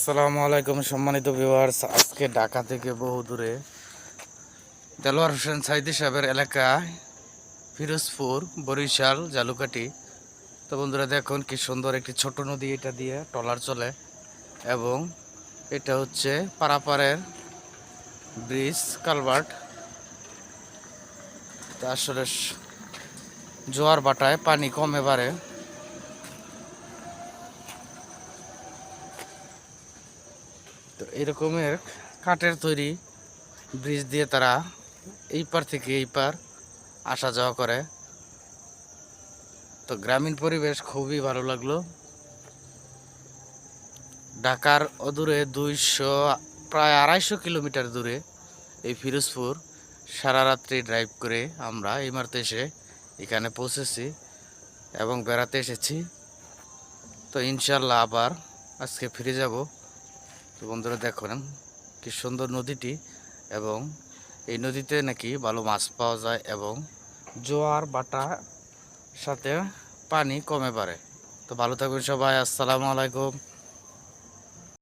আসসালামু আলাইকুম সম্মানিত ভিউয়ার্স। আজকে ঢাকা থেকে বহু দূরে দেলোয়ার হোসেন সাইদি সাহেবের এলাকায় ফিরোজপুর, বরিশাল, জালুকাঠি। তো বন্ধুরা দেখুন কি সুন্দর একটি ছোট নদী, এটা দিয়ে ট্রলার চলে এবং এটা হচ্ছে পারাপারের ব্রিজ কালভার্ট। তা আসলে জোয়ার বাটায় পানি কমে বাড়ে। তো এরকমের কাঠের তৈরি ব্রিজ দিয়ে তারা এই পার থেকে এই পার আসা যাওয়া করে। তো গ্রামীণ পরিবেশ খুবই ভালো লাগলো। ঢাকার অদূরে প্রায় 250 কিলোমিটার দূরে এই ফিরোজপুর সারা রাত্রি ড্রাইভ করে আমরা এই মাত্র এসে এখানে পৌঁছেছি এবং বেড়াতে এসেছি। তো ইনশাল্লাহ আবার আজকে ফিরে যাব। তো বন্ধুরা দেখুন কি সুন্দর নদীটি, এবং এই নদীতে নাকি ভালো মাছ পাওয়া যায় এবং জোয়ার বাটা সাথে পানি কমে পারে। তো ভালো থাকবেন সবাই। আসসালামু আলাইকুম।